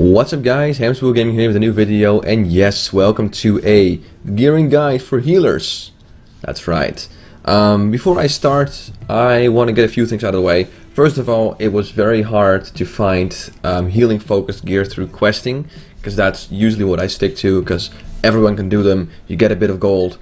What's up guys, Hamsterwheel Gaming here with a new video, and yes, welcome to a gearing guide for healers. That's right. Before I start, I want to get a few things out of the way. First of all, it was very hard to find healing focused gear through questing, because that's usually what I stick to, because everyone can do them, you get a bit of gold,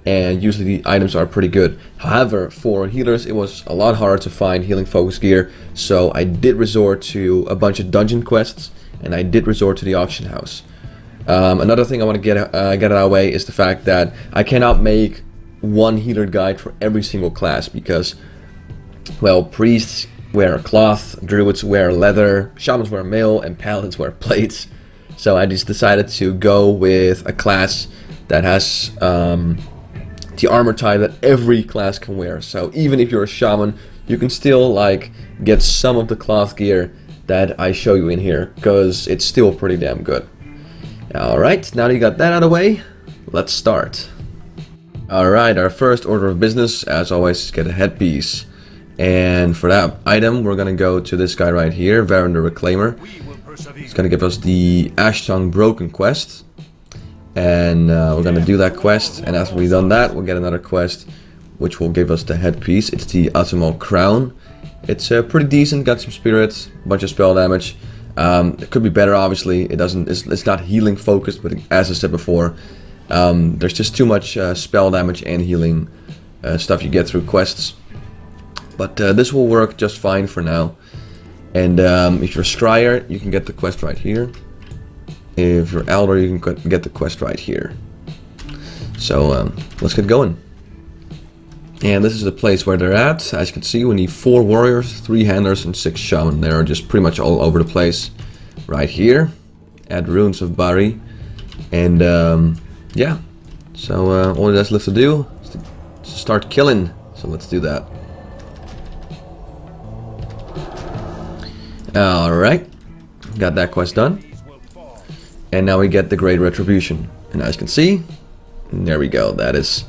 and usually the items are pretty good. However, for healers it was a lot harder to find healing focused gear, so I did resort to a bunch of dungeon quests, and I did resort to the auction house. Another thing I want to get out of the way is the fact that I cannot make one healer guide for every single class, because, well, priests wear cloth, druids wear leather, shamans wear mail, and paladins wear plates. So I just decided to go with a class that has the armor type that every class can wear. So even if you're a shaman, you can still like get some of the cloth gear that I show you in here, because it's still pretty damn good. Alright, now that you got that out of the way, let's start. Alright, our first order of business, as always, is get a headpiece. And for that item, we're gonna go to this guy right here, Varen the Reclaimer. He's gonna give us the Ashtongue Broken quest. And we're gonna do that quest, and after we've done that, we'll get another quest, which will give us the headpiece. It's the Autumnal Crown. It's pretty decent, got some spirits, a bunch of spell damage. It could be better, obviously. It's not healing focused, but as I said before, there's just too much spell damage and healing stuff you get through quests. But this will work just fine for now. And if you're Scryer, you can get the quest right here. If you're Elder, you can get the quest right here. So let's get going. And this is the place where they're at. As you can see, we need 4 warriors, 3 handlers, and 6 shaman. They're just pretty much all over the place. Right here, at Ruins of Bari. And yeah, so all that's left to do is to start killing. So let's do that. Alright, got that quest done. And now we get the Great Retribution. And as you can see, there we go, that is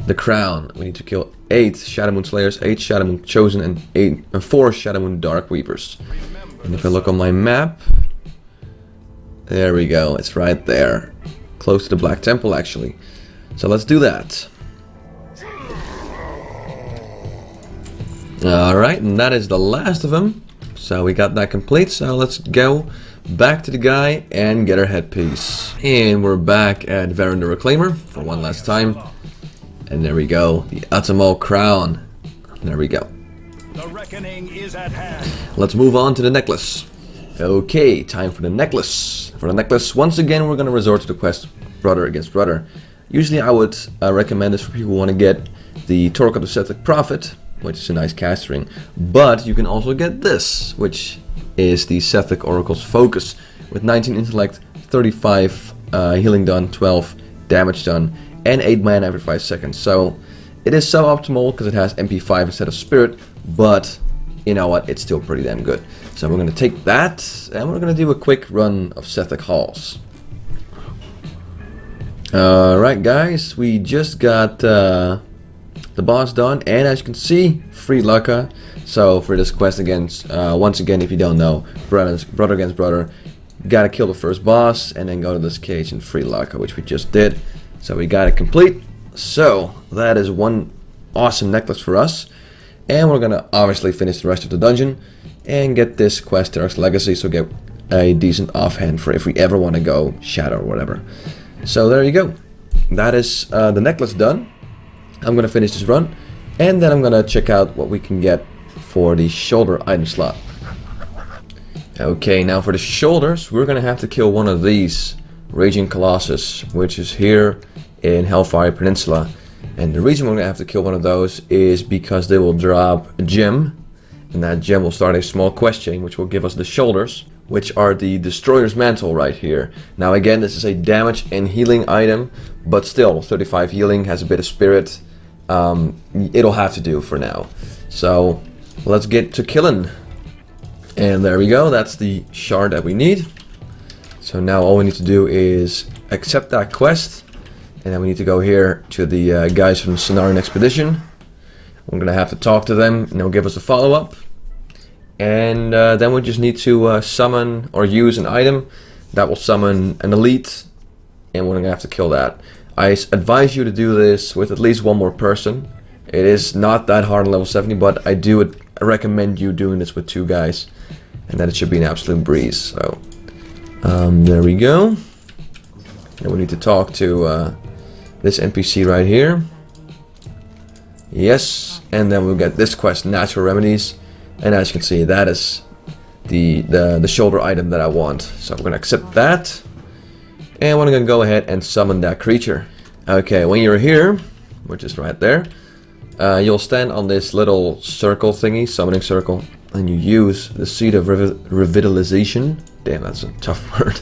the crown. We need to kill 8 Shadowmoon Slayers, 8 Shadowmoon Chosen, and 4 Shadowmoon Dark Weavers. And if I look on my map, there we go, it's right there. Close to the Black Temple, actually. So let's do that. Alright, and that is the last of them. So we got that complete, so let's go back to the guy and get our headpiece. And we're back at Varen the Reclaimer for one last time. And there we go, the Autumnal Crown. There we go. The reckoning is at hand. Let's move on to the necklace. Okay, time for the necklace. For the necklace, once again, we're going to resort to the quest Brother Against Brother. Usually I would recommend this for people who want to get the Torque of the Sethic Prophet, which is a nice cast ring. But you can also get this, which is the Sethic Oracle's Focus, with 19 intellect, 35 healing done, 12 damage done, and 8 mana every 5 seconds. So it is suboptimal because it has MP5 instead of Spirit, but you know what, it's still pretty damn good. So we're going to take that, and we're going to do a quick run of Sethic Halls. Alright guys, we just got the boss done, and as you can see, free Lucca. So for this quest against, once again, if you don't know, brother against brother, gotta kill the first boss and then go to this cage and free Lucca, which we just did. So we got it complete. So that is one awesome necklace for us, and we're gonna obviously finish the rest of the dungeon and get this quest Terak's Legacy, so get a decent offhand for if we ever want to go Shadow or whatever. So there you go. That is the necklace done. I'm gonna finish this run, and then I'm gonna check out what we can get for the shoulder item slot. Okay, now for the shoulders, we're gonna have to kill one of these Raging Colossus, which is here in Hellfire Peninsula. And the reason we're gonna have to kill one of those is because they will drop a gem, and that gem will start a small quest chain, which will give us the shoulders, which are the Destroyer's Mantle right here. Now again, this is a damage and healing item, but still, 35 healing, has a bit of spirit. It'll have to do for now. So let's get to killing. And there we go, that's the shard that we need. So now all we need to do is accept that quest, and then we need to go here to the guys from the Sonaran Expedition. We're gonna have to talk to them, and they'll give us a follow-up. And then we just need to summon or use an item that will summon an elite, and we're gonna have to kill that. I advise you to do this with at least one more person. It is not that hard on level 70, but I do recommend you doing this with 2 guys, and then it should be an absolute breeze. So there we go. And we need to talk to this NPC right here. Yes, and then we'll get this quest, Natural Remedies, and as you can see, that is the shoulder item that I want. So we're gonna accept that, and we're gonna go ahead and summon that creature. Okay, when you're here, which is right there, you'll stand on this little circle thingy, summoning circle, and you use the Seed of Revitalization. Damn, that's a tough word.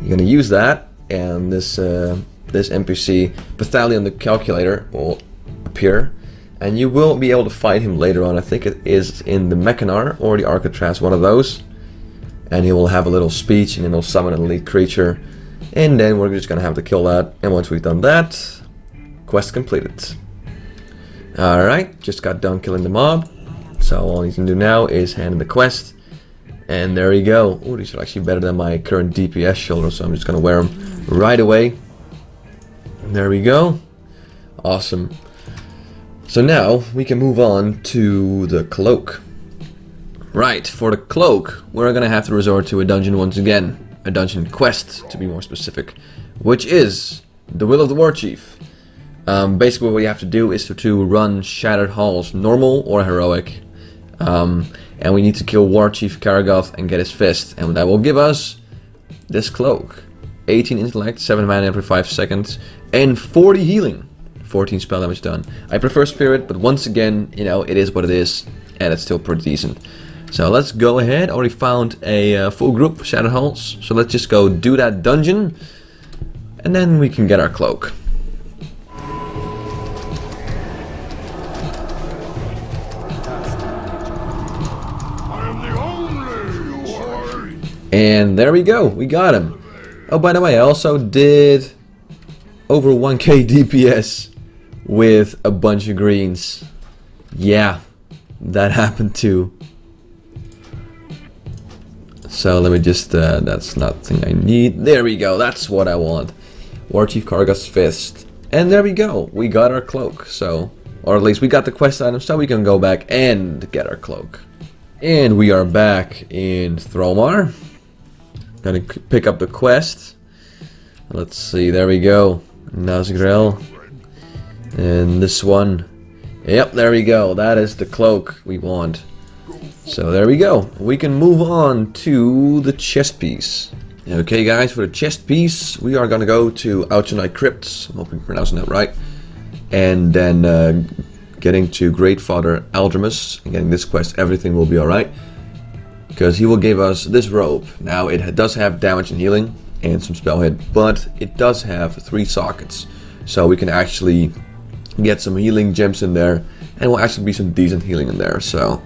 You're gonna use that, and this NPC Battalion the Calculator will appear, and you will be able to fight him later on. I think it is in the Mechanar or the Arcatraz, one of those, and he will have a little speech, and then he'll summon an elite creature, and then we're just gonna have to kill that. And once we've done that, quest completed. Alright, just got done killing the mob, so all you can do now is hand in the quest, and there you go. Oh, these are actually better than my current DPS shoulder, so I'm just gonna wear them right away. There we go. Awesome. So now we can move on to the cloak. Right, for the cloak, we're gonna have to resort to a dungeon once again. A dungeon quest, to be more specific, which is the Will of the War Chief. Basically what you have to do is to run Shattered Halls, normal or heroic. And we need to kill War Chief Karagoth and get his fist, and that will give us this cloak. 18 intellect, 7 mana every 5 seconds, and 40 healing. 14 spell damage done. I prefer Spirit, but once again, you know, it is what it is, and it's still pretty decent. So let's go ahead. Already found a full group for Shattered Halls, so let's just go do that dungeon, and then we can get our cloak. And there we go, we got him. Oh, by the way, I also did over 1k DPS with a bunch of greens. Yeah, that happened too. So let me just, that's nothing I need. There we go, that's what I want. War Chief Karagoth's Fist. And there we go, we got our cloak. So, or at least we got the quest item, so we can go back and get our cloak. And we are back in Thromar. Gonna pick up the quest. Let's see, there we go. Nazgrel. And this one. Yep, there we go. That is the cloak we want. So there we go. We can move on to the chest piece. Okay guys, for the chest piece, we are gonna go to Ouchanite Crypts. I'm hoping I'm pronouncing that right. And then getting to Great Father Aldramus and getting this quest, everything will be alright. Because he will give us this robe. Now it does have damage and healing and some spell hit, but it does have 3 sockets. So we can actually get some healing gems in there, and will actually be some decent healing in there. So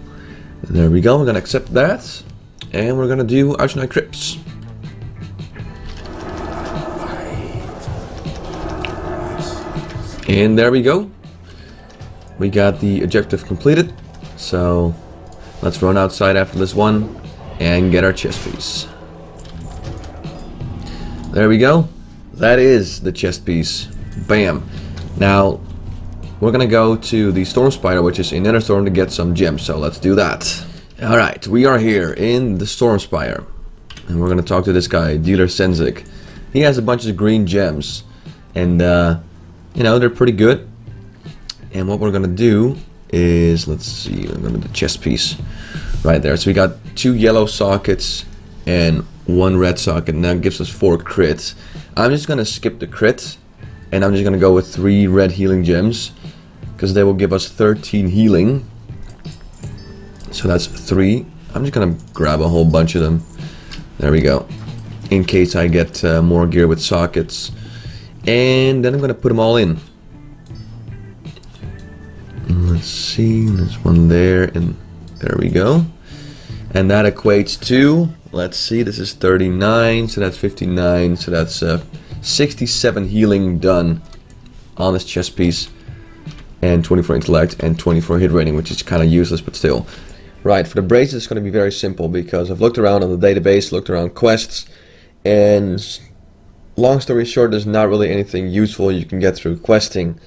there we go, we're gonna accept that, and we're gonna do Ouchanite Crypts. And there we go. We got the objective completed. So let's run outside after this one and get our chest piece. There we go. That is the chest piece. Bam. Now we're gonna go to the Storm Spider, which is in Netherstorm, to get some gems. So let's do that. Alright, we are here in the Storm Spire, and we're gonna talk to this guy, Dealer Senzik. He has a bunch of green gems, and you know, they're pretty good. And what we're gonna do is, let's see, I'm gonna do the chest piece right there. So we got 2 yellow sockets and 1 red socket, and that gives us 4 crits. I'm just gonna skip the crits, and I'm just gonna go with 3 red healing gems, because they will give us 13 healing. So that's 3. I'm just gonna grab a whole bunch of them. There we go, in case I get more gear with sockets. And then I'm gonna put them all in. Let's see, there's one there, and there we go. And that equates to, let's see, this is 39, so that's 59, so that's 67 healing done on this chest piece, and 24 intellect and 24 hit rating, which is kind of useless, but still. Right, for the braces it's going to be very simple, because I've looked around on the database, looked around quests, And long story short, there's not really anything useful you can get through questing.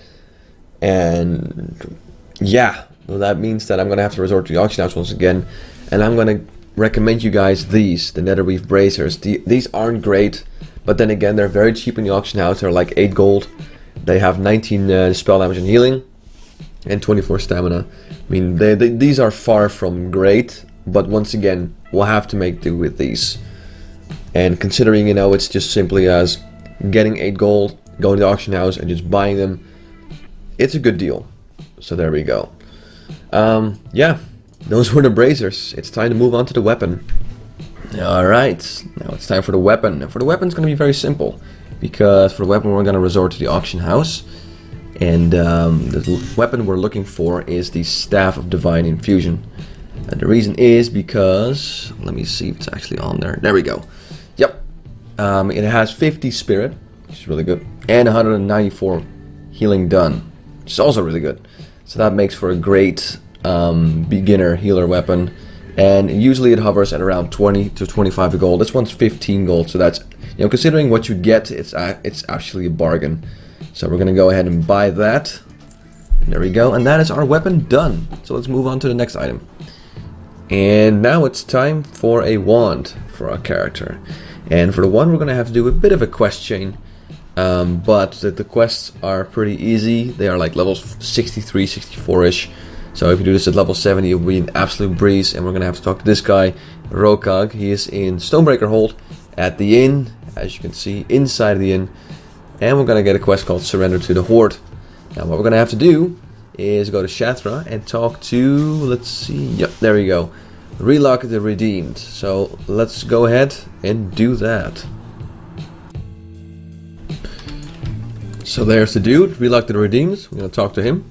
And yeah, well, that means that I'm going to have to resort to the auction house once again. And I'm going to recommend you guys these, the Netherweave Bracers. These aren't great, but then again, they're very cheap in the auction house. They're like 8 gold. They have 19 spell damage and healing, and 24 stamina. I mean, these are far from great, but once again, we'll have to make do with these. And considering, you know, it's just simply as getting 8 gold, going to the auction house, and just buying them, it's a good deal. So there we go. Yeah, those were the bracers. It's time to move on to the weapon. Alright, now it's time for the weapon. And for the weapon, it's going to be very simple. Because for the weapon, we're going to resort to the auction house. And the weapon we're looking for is the Staff of Divine Infusion. And the reason is because, let me see if it's actually on there. There we go. Yep. It has 50 spirit, which is really good. And 194 healing done, which is also really good. So that makes for a great beginner healer weapon. And usually it hovers at around 20 to 25 gold. This one's 15 gold, so that's, you know, considering what you get, it's actually a bargain. So we're gonna go ahead and buy that. There we go, and that is our weapon done. So let's move on to the next item. And now it's time for a wand for our character. And for the wand, we're gonna have to do a bit of a quest chain. But the quests are pretty easy. They are like levels 63, 64-ish. So if you do this at level 70, it'll be an absolute breeze. And we're going to have to talk to this guy, Rokag. He is in Stonebreaker Hold at the inn, as you can see, inside of the inn. And we're going to get a quest called Surrender to the Horde. Now what we're going to have to do is go to Shatra and talk to, let's see, yep, there we go. Relock the Redeemed. So let's go ahead and do that. So there's the dude, Relock the Redeemed. We're going to talk to him.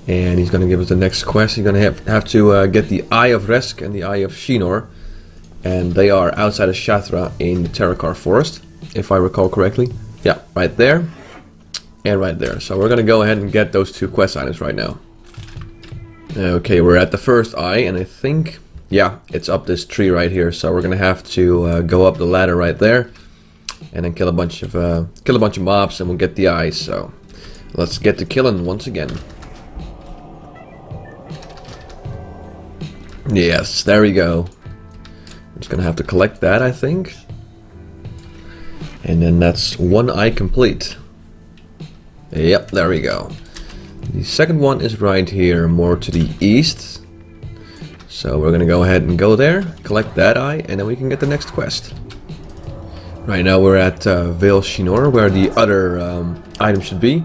And he's going to give us the next quest. He's going to have to get the Eye of Resk and the Eye of Shinor. And they are outside of Shatra in the Terrakar Forest, if I recall correctly. Yeah, right there. And right there. So we're going to go ahead and get those 2 quest items right now. Okay, we're at the first eye, and I think, yeah, it's up this tree right here. So we're going to have to go up the ladder right there. And then kill a bunch of mobs, and we'll get the eye. So let's get to killing once again. Yes, there we go. I'm just gonna have to collect that, I think. And then that's 1 eye complete. Yep, there we go. The second one is right here, more to the east. So we're gonna go ahead and go there, collect that eye, and then we can get the next quest. Right now we're at Vale Shinor, where the other item should be.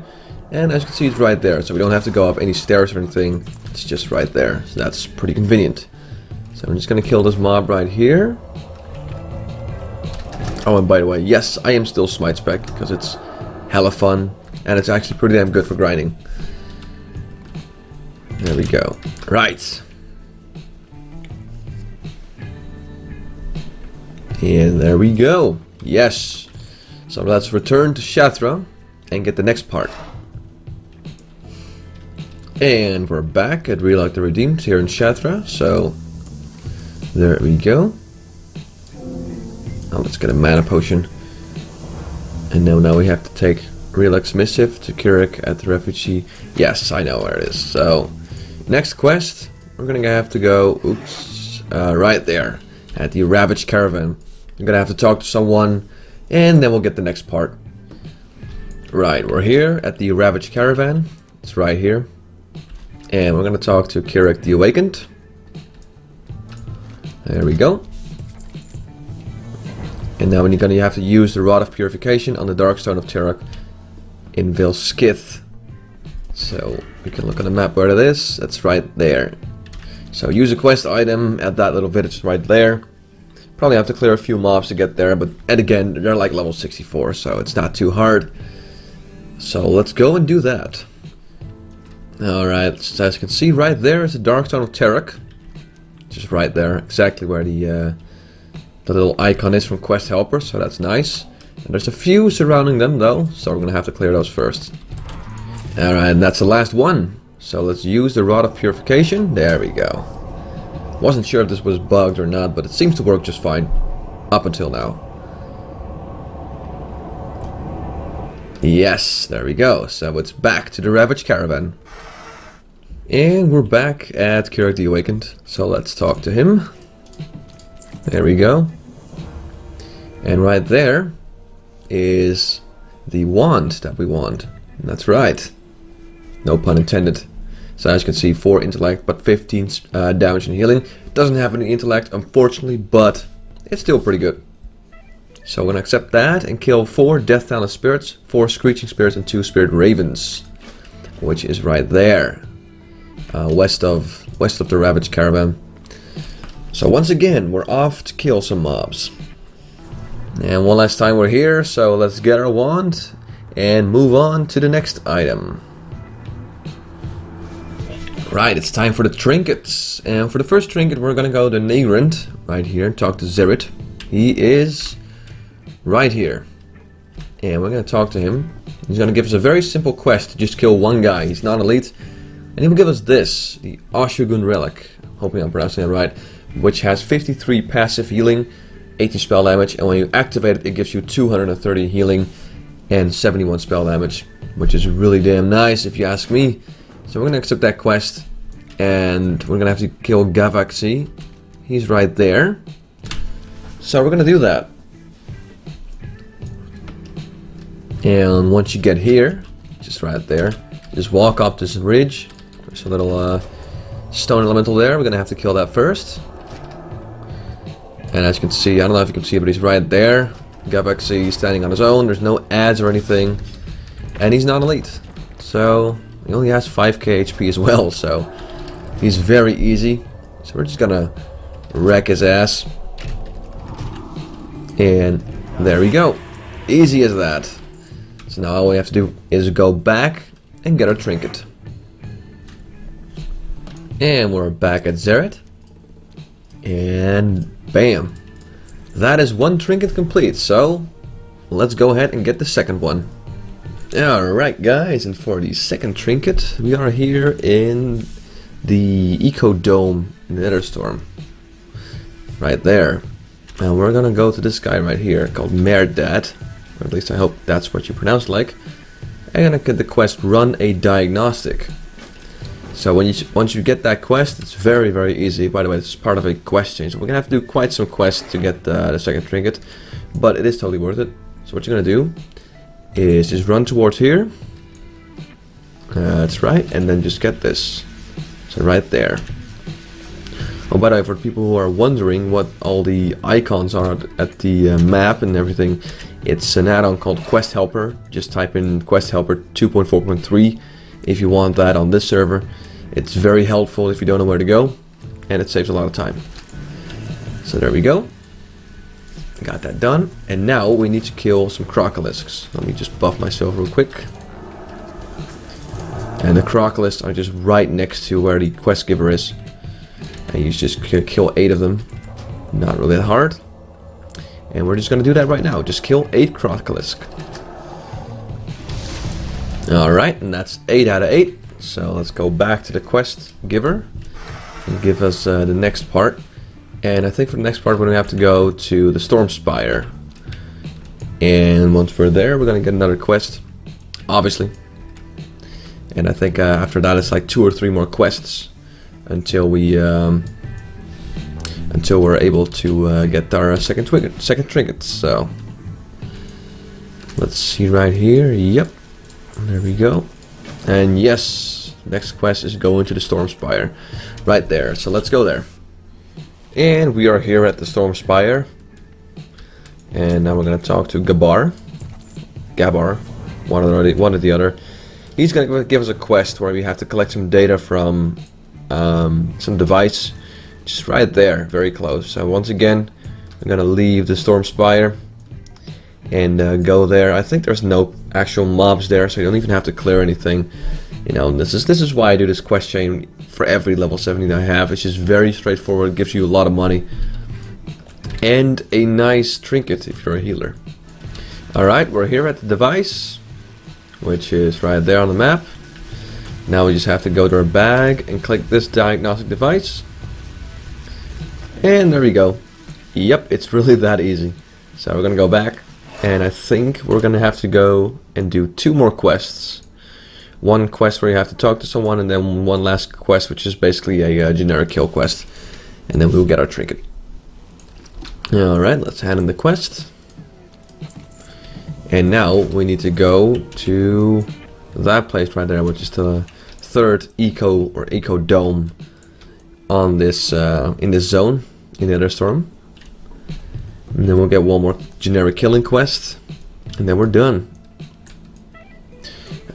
And as you can see, it's right there, so we don't have to go up any stairs or anything. It's just right there, so that's pretty convenient. So I'm just gonna kill this mob right here. Oh, and by the way, yes, I am still Smite Spec, because it's hella fun, and it's actually pretty damn good for grinding. There we go. Right. And there we go. Yes. So let's return to Shatra and get the next part. And we're back at Relock the Redeemed here in Shatra. So there we go. Oh, let's get a mana potion. And now we have to take Relock's Missive to Kirik at the refugee. Yes, I know where it is. So next quest, we're gonna have to go, right there at the Ravaged Caravan. I'm gonna have to talk to someone, and then we'll get the next part. Right, we're here at the Ravaged Caravan. It's right here. And we're gonna talk to Kirik the Awakened. There we go. And now you're gonna have to use the Rod of Purification on the Darkstone of Terrak in Vale Skith. So we can look on the map where it is. That's right there. So use a quest item at that little village right there. Probably have to clear a few mobs to get there, but and again, they're like level 64, so it's not too hard. So let's go and do that. Alright, so as you can see right there is the Darkstone of Terrak. Just right there, exactly where the little icon is from Quest Helper, so that's nice. And there's a few surrounding them though, so we're gonna have to clear those first. Alright, and that's the last one. So let's use the Rod of Purification. There we go. Wasn't sure if this was bugged or not, but it seems to work just fine. up until now. Yes, there we go. So it's back to the Ravaged Caravan. And we're back at Kirak the Awakened. So let's talk to him. There we go. And right there is the wand that we want. That's right. No pun intended. So as you can see, 4 intellect, but 15 damage and healing. Doesn't have any intellect, unfortunately, but it's still pretty good. So we're gonna accept that and kill 4 Death Talent Spirits, 4 Screeching Spirits, and 2 Spirit Ravens, which is right there, west of the Ravaged Caravan. So once again, we're off to kill some mobs. And one last time we're here, so let's get our wand and move on to the next item. Right, it's time for the trinkets. And for the first trinket, we're gonna go to Nagrand, right here, and talk to Zerit. He is right here. And we're gonna talk to him. He's gonna give us a very simple quest to just kill one guy. He's not elite. And he will give us this, the Oshugun Relic. Hoping I'm pronouncing it right. Which has 53 passive healing, 18 spell damage, and when you activate it, it gives you 230 healing and 71 spell damage, which is really damn nice if you ask me. So we're gonna accept that quest, and we're gonna have to kill Gavaxi. He's right there. So we're gonna do that. And once you get here, just right there, just walk up this ridge. There's a little stone elemental there. We're gonna have to kill that first. And as you can see, I don't know if you can see, but he's right there. Gavaxi standing on his own. There's no ads or anything, and he's not elite. So he only has 5k HP as well. So he's very easy. So we're just gonna wreck his ass. And there we go. Easy as that. So now all we have to do is go back and get our trinket. And we're back at Zerit. And bam. That is one trinket complete. So let's go ahead and get the second one. Alright guys, and for the second trinket, we are here in the Eco Dome in the Netherstorm. Right there. And we're gonna go to this guy right here called Merdad. Or at least I hope that's what you pronounce like. I'm gonna get the quest Run a Diagnostic. So once you get that quest, it's very, very easy. By the way, this is part of a quest change. So we're gonna have to do quite some quests to get the second trinket, but it is totally worth it. So what you're gonna do is just run towards here. That's right, and then just get this. So right there. Oh, by the way, for people who are wondering what all the icons are at the map and everything, it's an add-on called Quest Helper. Just type in Quest Helper 2.4.3 if you want that on this server. It's very helpful if you don't know where to go, and it saves a lot of time. So there we go. Got that done, and now we need to kill some Crocalisks. Let me just buff myself real quick. And the Crocalisks are just right next to where the quest giver is. And you just kill 8 of them. Not really that hard. And we're just gonna do that right now. Just kill 8 Crocalisk. Alright, and that's 8 out of 8. So let's go back to the quest giver and give us the next part. And I think for the next part we're gonna have to go to the Storm Spire. And once we're there, we're gonna get another quest, obviously. And I think after that it's like 2 or 3 more quests until we're able to get our second trinket. So let's see right here. Yep, there we go. And yes, next quest is going to the Storm Spire, right there. So let's go there. And we are here at the Storm Spire. And now we're gonna talk to Gabar, one or the other. He's gonna give us a quest where we have to collect some data from some device, just right there, very close. So once again, I'm gonna leave the Storm Spire and go there. I think there's no actual mobs there, so you don't even have to clear anything. You know, this is why I do this quest chain for every level 70 that I have. It's just very straightforward, it gives you a lot of money. And a nice trinket if you're a healer. Alright, we're here at the device, which is right there on the map. Now we just have to go to our bag and click this diagnostic device. And there we go. Yep, it's really that easy. So we're gonna go back, and I think we're gonna have to go and do 2 more quests. One quest where you have to talk to someone, and then one last quest, which is basically a generic kill quest. And then we'll get our trinket. Alright, let's hand in the quest. And now we need to go to that place right there, which is the 3rd eco or eco dome on this in this zone in the Nether Storm. And then we'll get one more generic killing quest, and then we're done.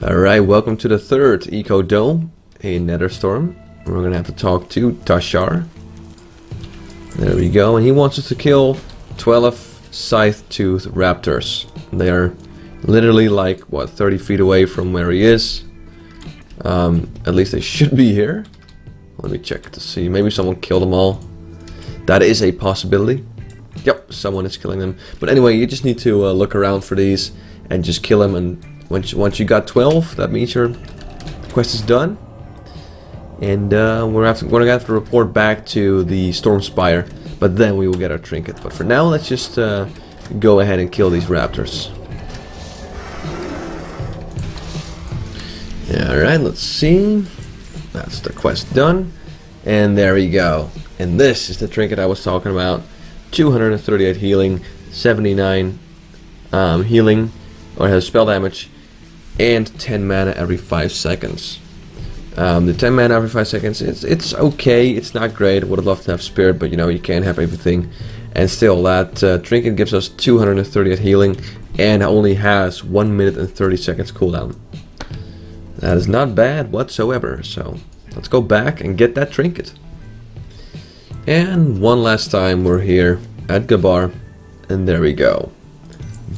Alright, welcome to the 3rd eco dome in Nether Storm. We're gonna have to talk to Tashar. There we go, and he wants us to kill 12 scythe-toothed raptors. They are literally like, what, 30 feet away from where he is. At least they should be here. Let me check to see. Maybe someone killed them all. That is a possibility. Yep, someone is killing them. But anyway, you just need to look around for these and just kill them. And once you got 12, that means your quest is done. And we're gonna have to report back to the Storm Spire, but then we will get our trinket. But for now, let's just go ahead and kill these raptors. Alright, let's see. That's the quest done. And there we go. And this is the trinket I was talking about. 238 healing, 79 healing, or has spell damage, and 10 mana every 5 seconds. The 10 mana every 5 seconds, it's okay, it's not great. Would have loved to have spirit, but you know, you can't have everything. And still, that trinket gives us 238 healing and only has 1 minute and 30 seconds cooldown. That is not bad whatsoever, so let's go back and get that trinket. And one last time we're here at Gabar, and there we go.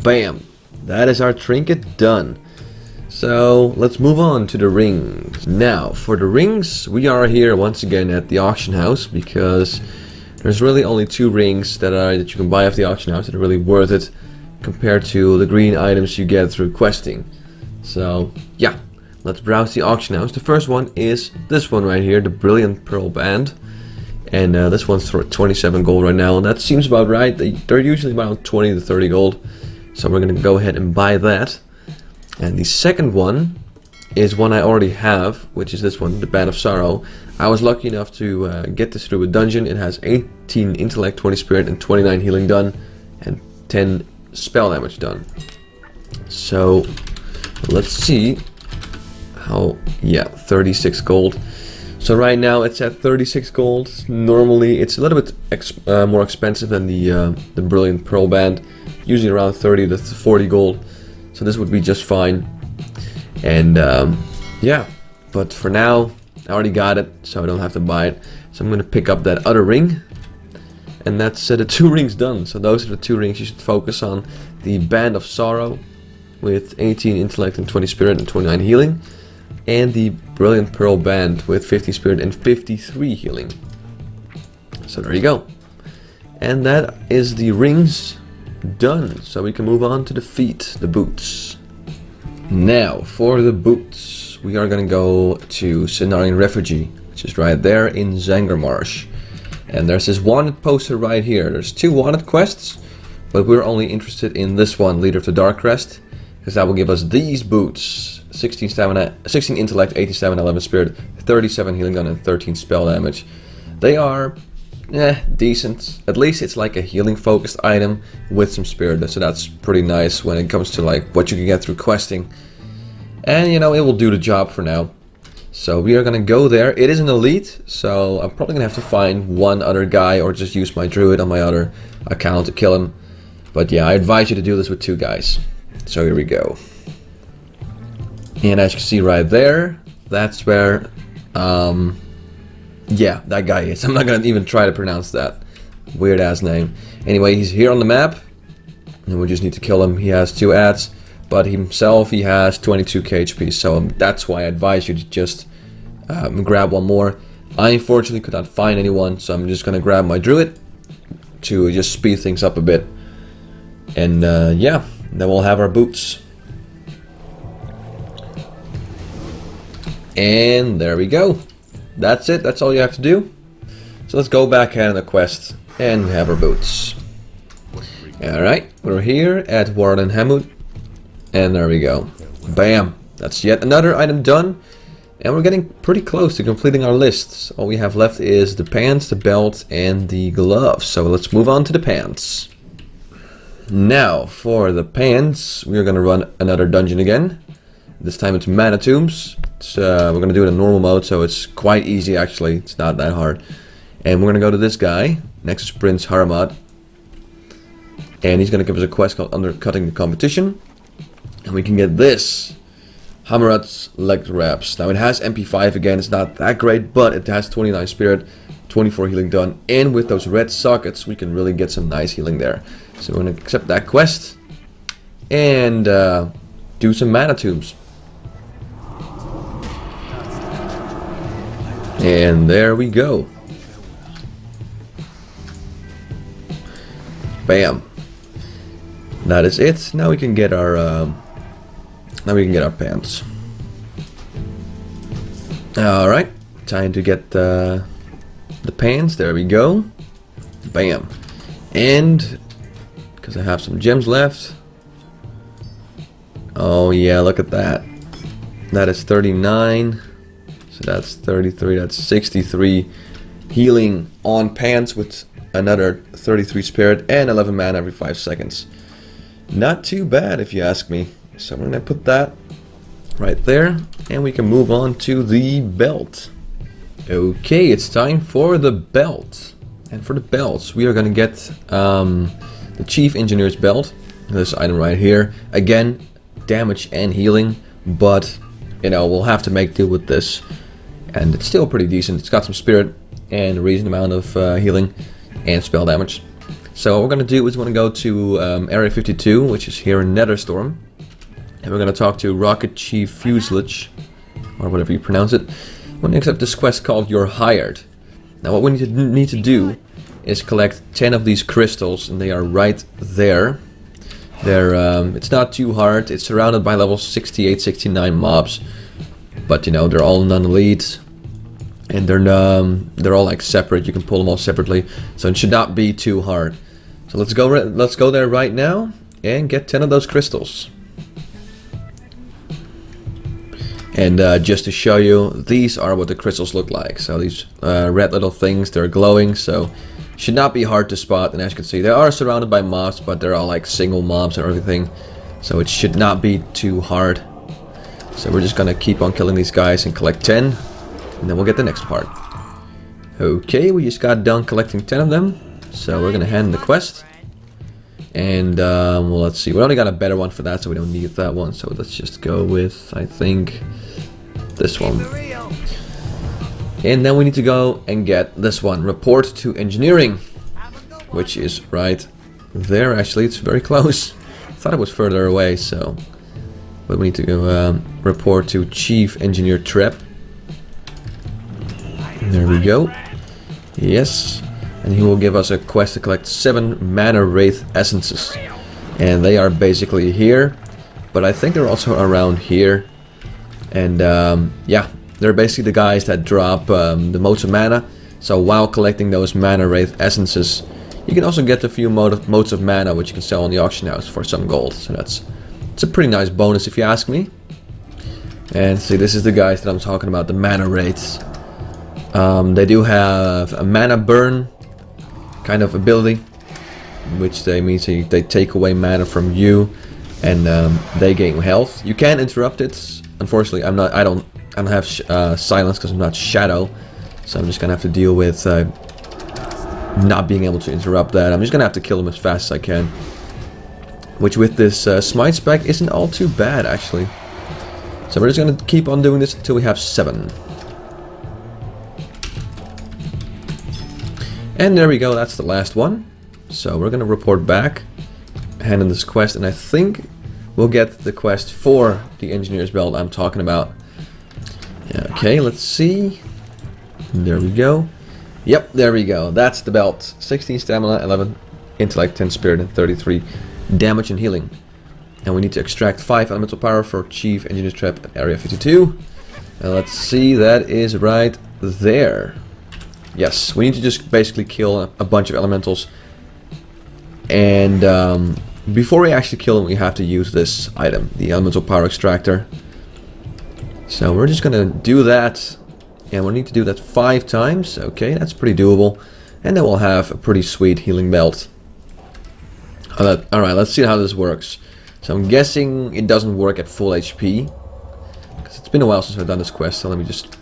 Bam! That is our trinket done. So let's move on to the rings. Now for the rings, we are here once again at the auction house, because there's really only 2 rings that you can buy off the auction house that are really worth it compared to the green items you get through questing. So yeah, let's browse the auction house. The first one is this one right here, the Brilliant Pearl Band. And this one's for 27 gold right now, and that seems about right. They're usually about 20 to 30 gold. So we're gonna go ahead and buy that. And the second one is one I already have, which is this one, the Band of Sorrow. I was lucky enough to get this through a dungeon. It has 18 intellect, 20 spirit, and 29 healing done, and 10 spell damage done. So let's see how, yeah, 36 gold. So right now it's at 36 gold. Normally it's a little bit more expensive than the Brilliant Pearl Band, usually around 30 to 40 gold. So this would be just fine. And yeah, but for now I already got it, so I don't have to buy it. So I'm gonna pick up that other ring, and that's the 2 rings done. So those are the 2 rings you should focus on: the Band of Sorrow with 18 intellect and 20 spirit and 29 healing, and the Brilliant Pearl Band with 50 spirit and 53 healing. So there you go. And that is the rings done. So we can move on to the feet, the boots. Now for the boots, we are gonna go to Cenarian Refugee, which is right there in Zangarmarsh. And there's this wanted poster right here. There's 2 wanted quests, but we're only interested in this one, Leader of the Darkrest, because that will give us these boots: 16 stamina, 16 intellect, 18 stamina, 11 spirit, 37 healing done, and 13 spell damage. They are decent. At least it's like a healing focused item with some spirit, so that's pretty nice when it comes to like what you can get through questing. And you know, it will do the job for now. So we are gonna go there. It is an elite, so I'm probably gonna have to find one other guy or just use my druid on my other account to kill him. But yeah, I advise you to do this with 2 guys. So here we go. And as you can see right there, that's where, yeah, that guy is. I'm not gonna even try to pronounce that weird ass name. Anyway, he's here on the map, and we just need to kill him. He has 2 ads, but himself, he has 22k HP, so that's why I advise you to just grab one more. I unfortunately could not find anyone, so I'm just gonna grab my druid to just speed things up a bit. And yeah, then we'll have our boots. And there we go. That's it. That's all you have to do. So let's go back ahead on the quest And we have our boots. Alright, we're here at Warden Hamut. And there we go. Bam! That's yet another item done. And we're getting pretty close to completing our lists. All we have left is the pants, the belt, and the gloves. So let's move on to the pants. Now, for the pants, we're gonna run another dungeon again. This time it's Mana Tombs. We're gonna do it in normal mode, so it's quite easy actually. It's not that hard. And we're gonna go to this guy, Nexus Prince Haramat. And he's gonna give us a quest called Undercutting the Competition. And we can get this. Hammerat's leg wraps. Now it has MP5 again, it's not that great, but it has 29 spirit, 24 healing done, and with those red sockets we can really get some nice healing there. So we're going to accept that quest and do some Mana Tombs. And there we go. Bam. That is it. Now we can get our pants. Alright, time to get the pants. There we go. Bam. And because I have some gems left. Oh yeah, look at that. That is 39. So that's 33. That's 63 healing on pants with another 33 spirit and 11 mana every 5 seconds. Not too bad if you ask me. So I'm going to put that right there, and we can move on to the belt. Okay, it's time for the belt. And for the belts, we are going to get the Chief Engineer's belt. This item right here. Again, damage and healing, but you know, we'll have to make do with this. And it's still pretty decent. It's got some spirit and a reasonable amount of healing and spell damage. So what we're going to do is we're going to go to Area 52, which is here in Netherstorm. And we're going to talk to Rocket Chief Fuselage, or whatever you pronounce it. We're going to accept this quest called You're Hired. Now what we need to do is collect 10 of these crystals, and they are right there. It's not too hard. It's surrounded by level 68, 69 mobs. But you know, they're all non-elite. And they're all like separate. You can pull them all separately. So it should not be too hard. So let's go there right now and get 10 of those crystals. And just to show you, these are what the crystals look like. So these red little things, they're glowing, so should not be hard to spot. And as you can see, they are surrounded by mobs, but they're all like single mobs and everything. So it should not be too hard. So we're just gonna keep on killing these guys and collect 10. And then we'll get the next part. Okay, we just got done collecting 10 of them. So we're gonna hand the quest. And well, let's see, we only got a better one for that, so we don't need that one. So let's just go with, I think, this one. And then we need to go and get this one, Report to Engineering, which is right there. Actually, it's very close. I thought it was further away, so. But we need to go report to Chief Engineer Trep. There we go. Yes. And he will give us a quest to collect 7 Mana Wraith Essences. And they are basically here. But I think they're also around here. And yeah, they're basically the guys that drop the motes of mana. So while collecting those Mana Wraith Essences, you can also get a few motes of mana, which you can sell on the auction house for some gold. So it's a pretty nice bonus if you ask me. And see, this is the guys that I'm talking about, the Mana Wraiths. They do have a mana burn kind of ability, which means they take away mana from you, and they gain health. You can interrupt it. Unfortunately, I don't have silence because I'm not Shadow, so I'm just gonna have to deal with not being able to interrupt that. I'm just gonna have to kill them as fast as I can, which with this smite spec isn't all too bad actually. So we're just gonna keep on doing this until we have 7. And there we go, that's the last one. So we're gonna report back, hand in this quest, and I think we'll get the quest for the Engineer's Belt I'm talking about. Okay, let's see. There we go. Yep, there we go. That's the belt. 16 stamina, 11 intellect, 10 spirit, and 33 damage and healing. And we need to extract 5 elemental power for Chief Engineer's Trap at Area 52. And let's see, that is right there. Yes, we need to just basically kill a bunch of elementals. And before we actually kill them, we have to use this item, the elemental power extractor. So we're just gonna do that, and we'll need to do that 5 times. Okay, that's pretty doable. And then we'll have a pretty sweet healing belt. Alright, let's see how this works. So I'm guessing it doesn't work at full HP. Because it's been a while since I've done this quest, so let me just...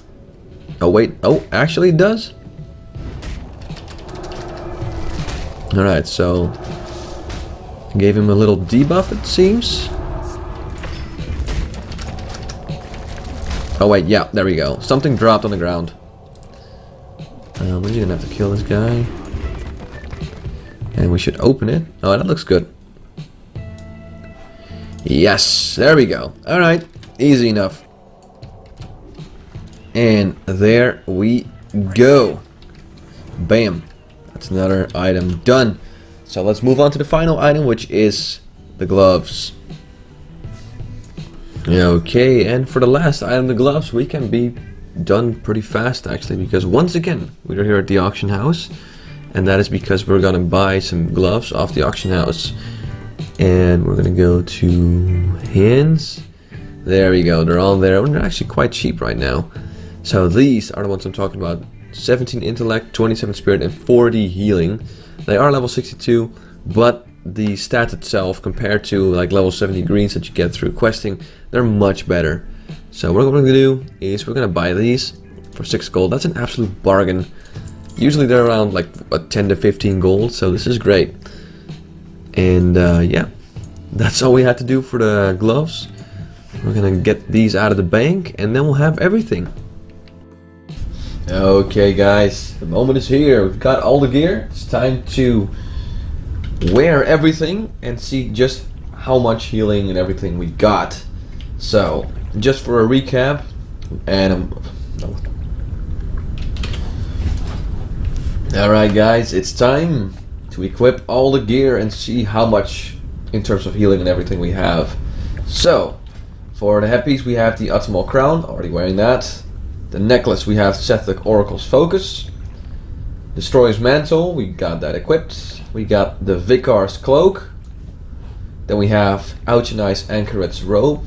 Oh wait, oh, actually it does? Alright, so... I gave him a little debuff, it seems. Oh wait, yeah, there we go. Something dropped on the ground. We're gonna have to kill this guy. And we should open it. Oh, that looks good. Yes, there we go. Alright, easy enough. And there we go. Bam. That's another item done. So let's move on to the final item, which is the gloves. Okay, and for the last item, the gloves, we can be done pretty fast actually, because once again we're here at the auction house, and that is because we're gonna buy some gloves off the auction house. And we're gonna go to hands. There we go, they're all there, and they're actually quite cheap right now. So these are the ones I'm talking about. 17 intellect, 27 spirit, and 40 healing. They are level 62, but the stat itself compared to like level 70 greens that you get through questing, they're much better. So what we're going to do is we're going to buy these for 6 gold. That's an absolute bargain. Usually they're around like 10 to 15 gold, so this is great. And yeah, that's all we had to do for the gloves. We're going to get these out of the bank, and then we'll have everything. Okay guys, the moment is here. We've got all the gear. It's time to wear everything and see just how much healing and everything we got. So, just for a recap, and alright guys, it's time to equip all the gear and see how much in terms of healing and everything we have. So, for the headpiece we have the Utmost Crown, already wearing that. The necklace we have Sethek Oracle's Focus. Destroyer's Mantle, we got that equipped. We got the Vicar's Cloak. Then we have Auchenai's Anchoret's Robe.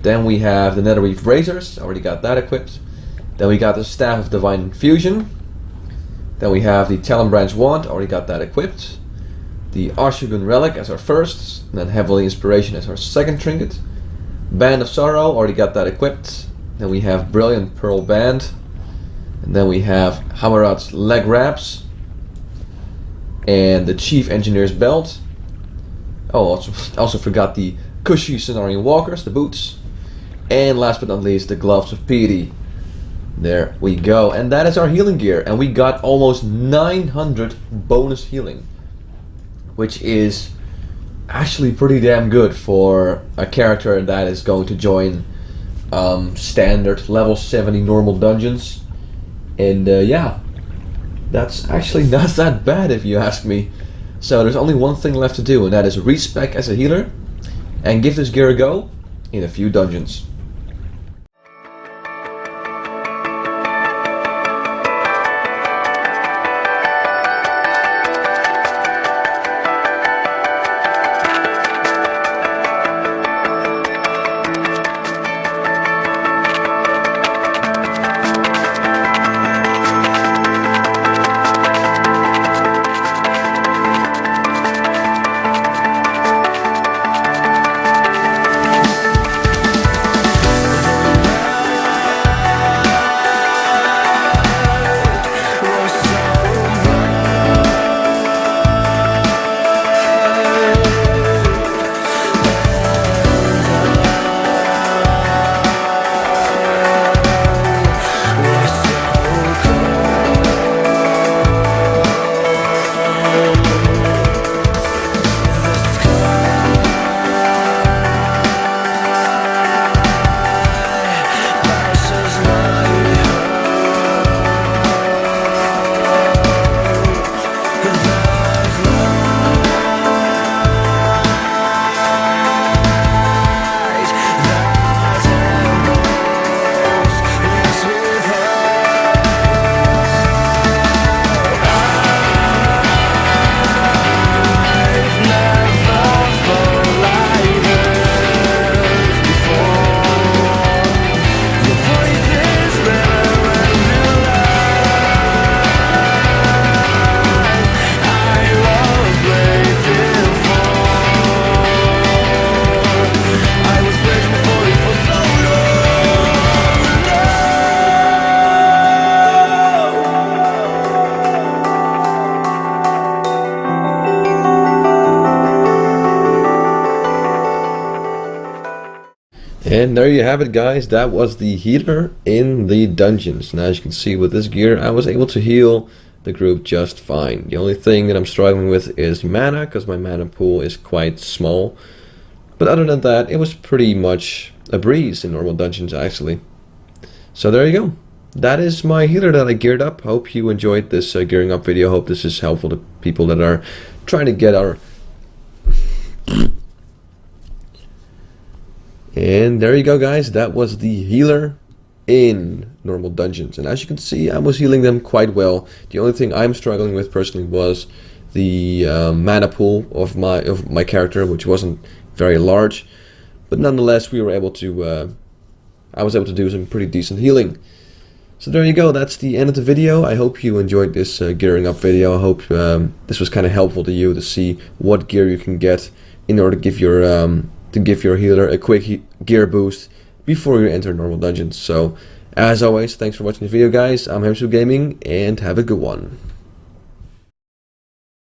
Then we have the Netherweave Razors, already got that equipped. Then we got the Staff of Divine Infusion. Then we have the Talonbranch Wand, already got that equipped. The Arshugun Relic as our first, and then Heavenly Inspiration as our second trinket. Band of Sorrow, already got that equipped. Then we have Brilliant Pearl Band. And then we have Hamarat's Leg Wraps. And the Chief Engineer's Belt. Oh, also forgot the Cushy Cenarian Walkers, the boots. And last but not least, the Gloves of Piety. There we go. And that is our healing gear. And we got almost 900 bonus healing, which is actually pretty damn good for a character that is going to join standard level 70 normal dungeons. And yeah, that's actually not that bad if you ask me. So there's only one thing left to do, and that is respec as a healer and give this gear a go in a few dungeons. And there you have it, guys. That was the healer in the dungeons. And as you can see with this gear, I was able to heal the group just fine. The only thing that I'm struggling with is mana, because my mana pool is quite small. But other than that, it was pretty much a breeze in normal dungeons, actually. So there you go. That is my healer that I geared up. Hope you enjoyed this gearing up video. Hope this is helpful to people that are trying to get our... And there you go, guys. That was the healer in normal dungeons. And as you can see, I was healing them quite well. The only thing I'm struggling with personally was the mana pool of my character, which wasn't very large. But nonetheless, we were able to... I was able to do some pretty decent healing. So there you go. That's the end of the video. I hope you enjoyed this gearing up video. I hope this was kind of helpful to you to see what gear you can get in order to give your healer a quick gear boost before you enter normal dungeons. So as always, thanks for watching the video, guys. I'm Hamsterwheel Gaming, and have a good one.